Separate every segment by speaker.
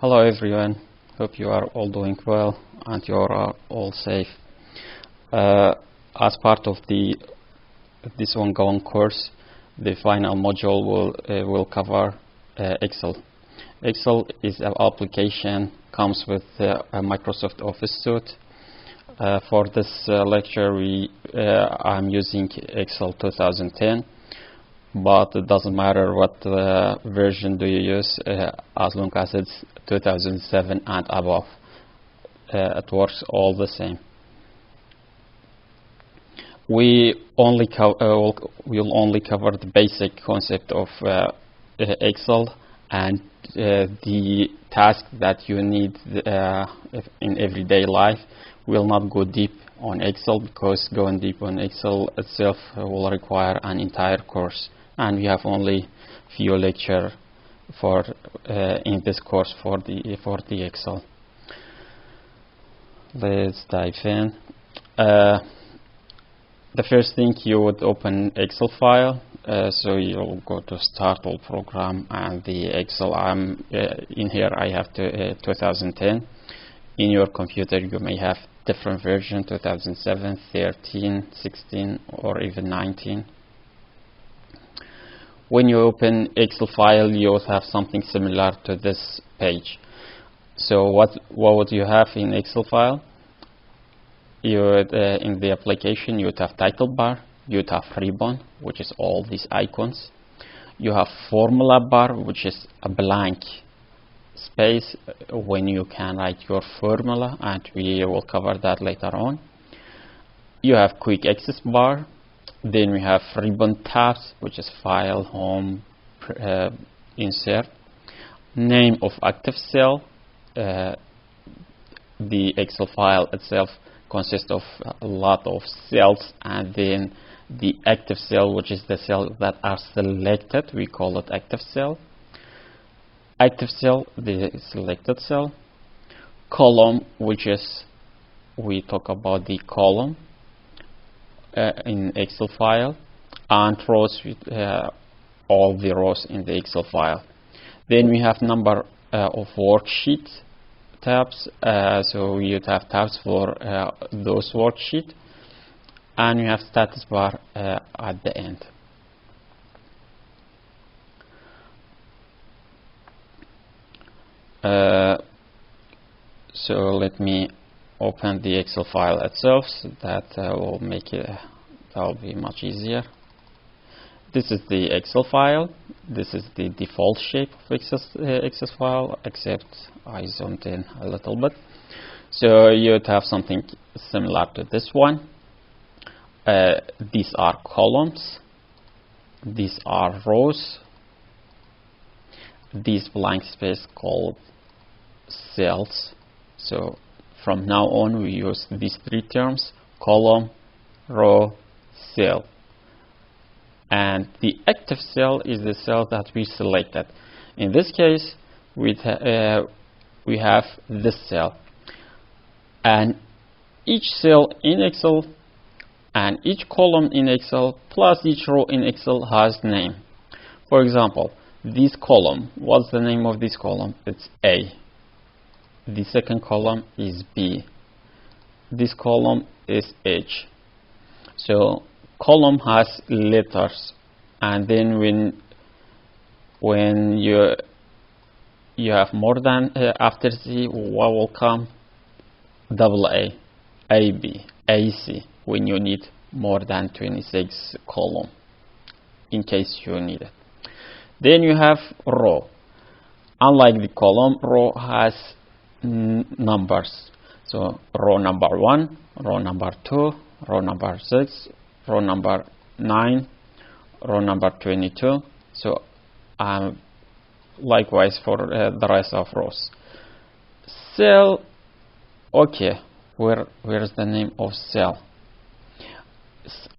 Speaker 1: Hello everyone, hope you are all doing well and you are all safe. As part of this ongoing course, the final module will cover Excel. Excel is an application, comes with a Microsoft Office suite. For this lecture, I'm using Excel 2010. But it doesn't matter what version do you use, as long as it's 2007 and above. It works all the same. We'll only cover the basic concept of Excel and the task that you need in everyday life. We'll not go deep on Excel because going deep on Excel itself will require an entire course. And we have only few lecture for in this course for the Excel. Let's dive in. The first thing, you would open Excel file. So you'll go to Start All Program and the Excel. In here I have 2010. In your computer you may have different version, 2007, 13, 16, or even 19. When you open Excel file, you will have something similar to this page. So what would you have in Excel file? You would, in the application, you would have title bar, you would have ribbon, which is all these icons. You have formula bar, which is a blank space when you can write your formula, and we will cover that later on. You have quick access bar. Then we have ribbon tabs, which is File, Home, Insert. Name of active cell. The Excel file itself consists of a lot of cells, and then the active cell, which is the cell that are selected, we call it active cell. Active cell, the selected cell. Column, which is, we talk about the column in Excel file, and rows with all the rows in the Excel file. Then we have number of worksheet tabs, so you'd have tabs for those worksheet, and you have status bar at the end. So let me open the Excel file itself, so that will make it that will be much easier. This is the Excel file. This is the default shape of Excel file, except I zoomed in a little bit. So you'd have something similar to this one. These are columns. These are rows. These blank space called cells. So from now on, we use these three terms: column, row, cell. And the active cell is the cell that we selected. In this case, we have this cell. And each cell in Excel and each column in Excel plus each row in Excel has name. For example, this column, what's the name of this column? It's A. The second column is B. This column is H. So column has letters, and then when you have more than after C, what will come? Double A, AB, AC, when you need more than 26 column, in case you need it. Then you have row. Unlike the column, row has numbers. So row number 1, row number 2, row number 6, row number 9, row number 22. So likewise for the rest of rows. Cell, okay, where is the name of cell?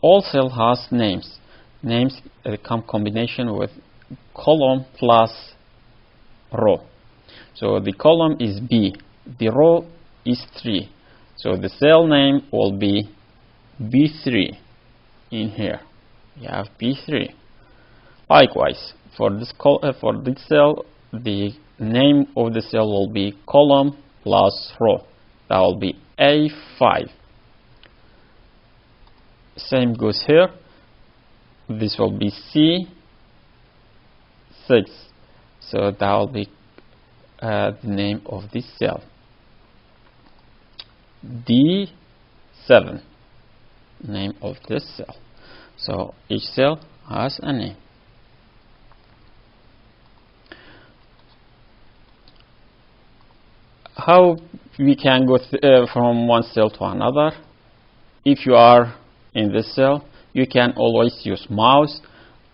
Speaker 1: All cell has names. Names come combination with column plus row. So the column is B, the row is 3. So the cell name will be B3 in here. You have B3. Likewise, for this cell, the name of the cell will be column plus row. That will be A5. Same goes here. This will be C6. So that will be the name of this cell. D7, name of this cell. So each cell has a name. How we can go from one cell to another? If you are in this cell, you can always use mouse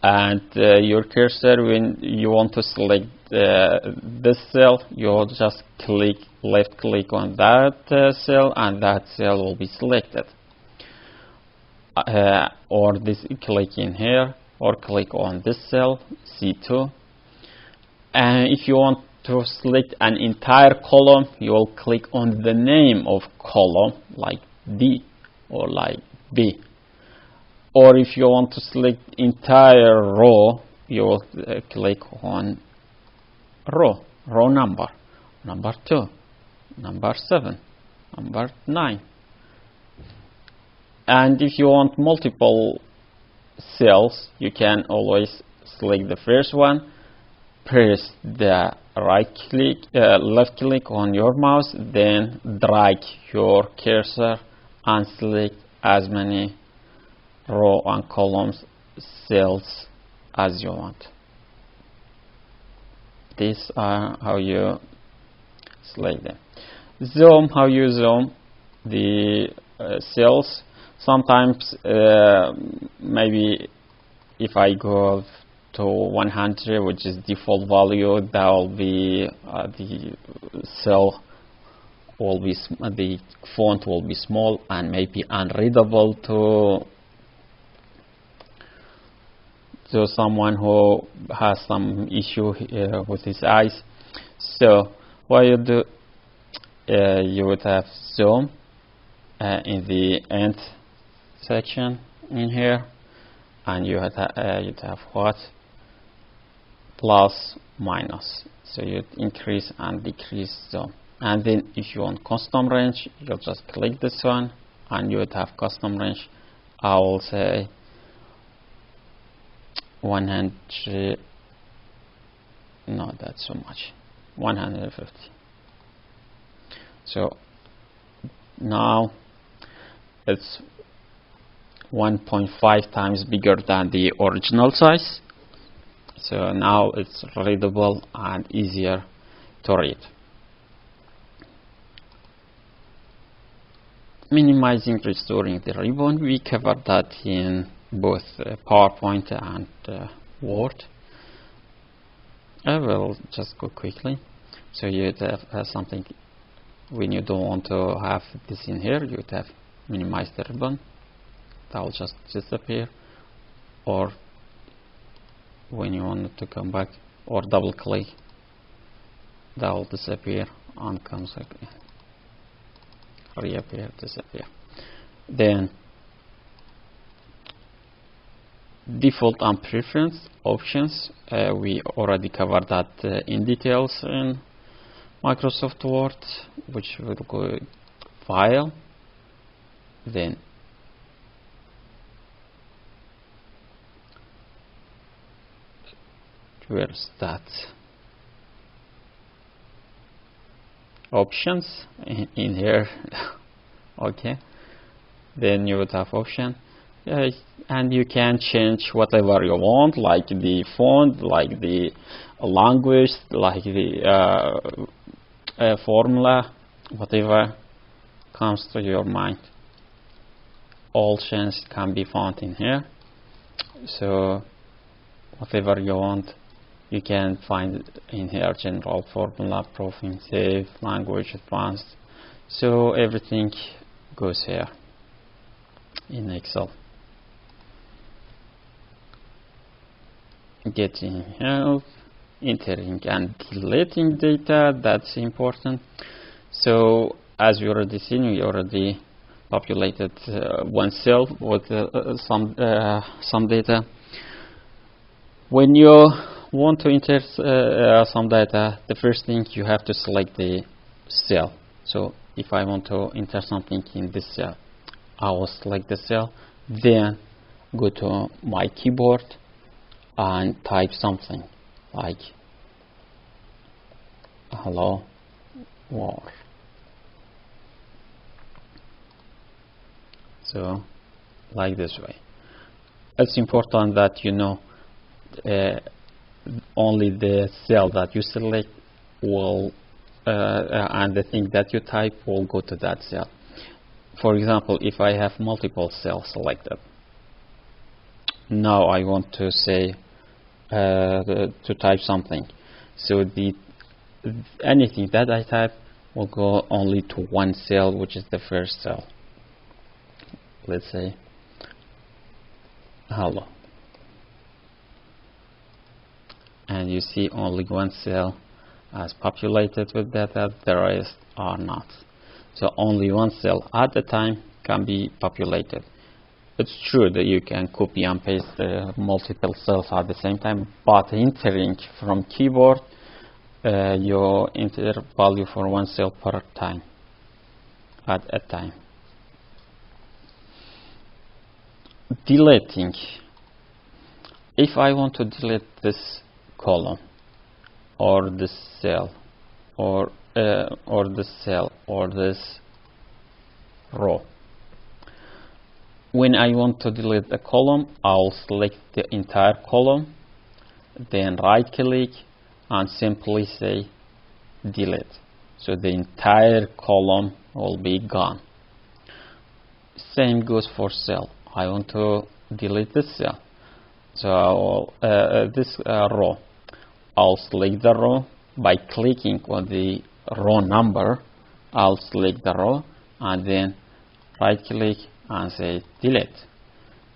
Speaker 1: and your cursor. When you want to select this cell, you'll just left click on that cell, and that cell will be selected. Or click in here, or click on this cell, C2. And if you want to select an entire column, you will click on the name of column, like D or like B. Or if you want to select entire row, you will click on row number 2, number 7, number 9. And if you want multiple cells, you can always select the first one, press the left click on your mouse, then drag your cursor and select as many row and columns cells as you want. These are how you select them. Zoom, how you zoom the cells. Sometimes maybe if I go to 100, which is default value, that will be the cell will be the font will be small and maybe unreadable to someone who has some issue with his eyes. So what you do, you would have zoom in the end section in here, and you'd have what? Plus minus. So you increase and decrease zoom. And then if you want custom range, you'll just click this one and you would have custom range. I will say 100, no, that's so much, 150. So now it's 1.5 times bigger than the original size. So now it's readable and easier to read. Minimizing, restoring the ribbon, we covered that in both PowerPoint and Word. I will just go quickly. So you'd have something when you don't want to have this in here, you'd have minimize the ribbon. That will just disappear. Or when you want it to come back, or double click, that will disappear and comes again. Reappear, disappear. Then default and preference options, we already covered that in details in Microsoft Word, which will go File, then where's that? Options in here. Okay, then you would have option, and you can change whatever you want, like the font, like the language, like the formula, whatever comes to your mind. All changes can be found in here. So whatever you want, you can find in here: general, formula, proofing, save, language, advanced. So everything goes here in Excel. Getting help, entering and deleting data, that's important. So as we already seen, we already populated one cell with some data. When you want to enter some data, the first thing you have to select the cell. So if I want to enter something in this cell, I will select the cell, then go to my keyboard and type something like hello world. So like this way. It's important that you know only the cell that you select will and the thing that you type will go to that cell. For example, if I have multiple cells selected, now I want to say to type something, so anything that I type will go only to one cell, which is the first cell. Let's say hello, and you see only one cell as populated with data, the rest are not. So only one cell at a time can be populated. It's true that you can copy and paste multiple cells at the same time, but entering from keyboard, you enter value for one cell per time, at a time. Deleting. If I want to delete this column, or this cell, or this cell, or this row. When I want to delete a column, I'll select the entire column, then right click and simply say delete. So the entire column will be gone. Same goes for cell. I want to delete this cell. So this row, I'll select the row by clicking on the row number. I'll select the row and then right click and say delete.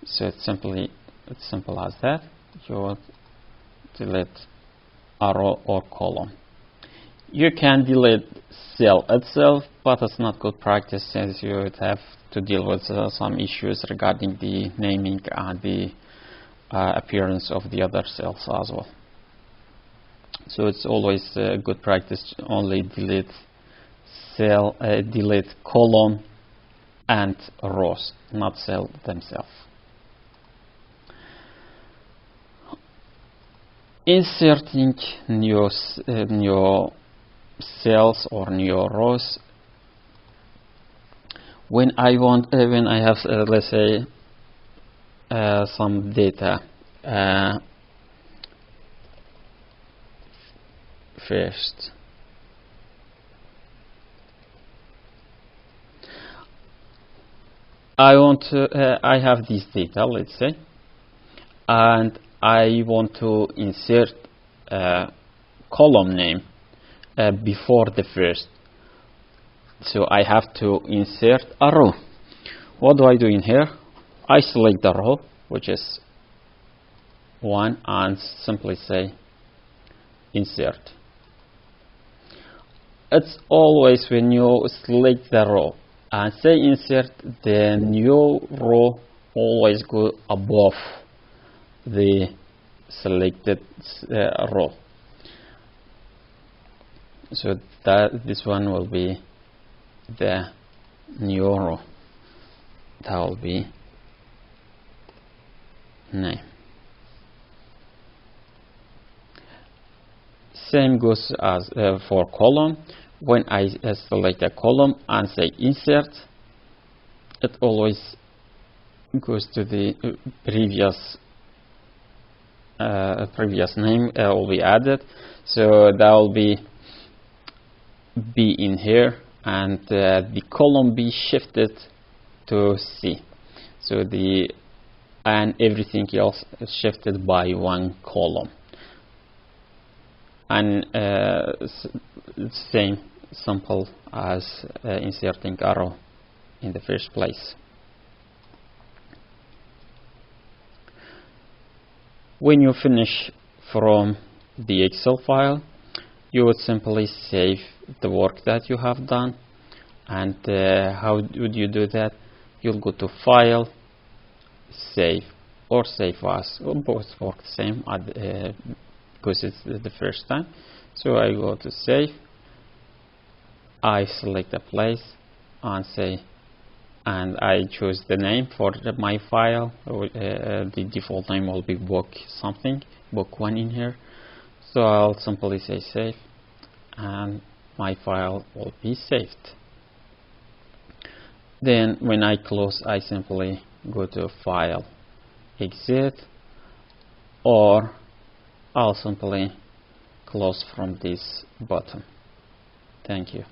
Speaker 1: So it's simple as that. You delete a row or column. You can delete cell itself, but it's not good practice since you would have to deal with some issues regarding the naming and the appearance of the other cells as well. So it's always good practice to only delete cell, delete column and rows, not cell themselves. Inserting new cells or new rows. When I have let's say some data first. I have this data, let's say, and I want to insert a column name before the first. So I have to insert a row. What do I do in here? I select the row, which is 1, and simply say insert. It's always when you select the row and say insert, the new row always go above the selected row. So that this one will be the new row. That will be name. Same goes as for column. When I select a column and say insert, it always goes to the previous name will be added. So that will be in here, and the column be shifted to C. So and everything else is shifted by one column. And same simple as inserting arrow in the first place. When you finish from the Excel file, you would simply save the work that you have done. And how would you do that? You'll go to File, Save, or Save As. Both work the same. because it's the first time. So I go to save, I select a place and say, and I choose the name for my file. The default name will be book something, book 1 in here. So I'll simply say save, and my file will be saved. Then when I close, I simply go to file, exit, or I'll simply close from this button. Thank you.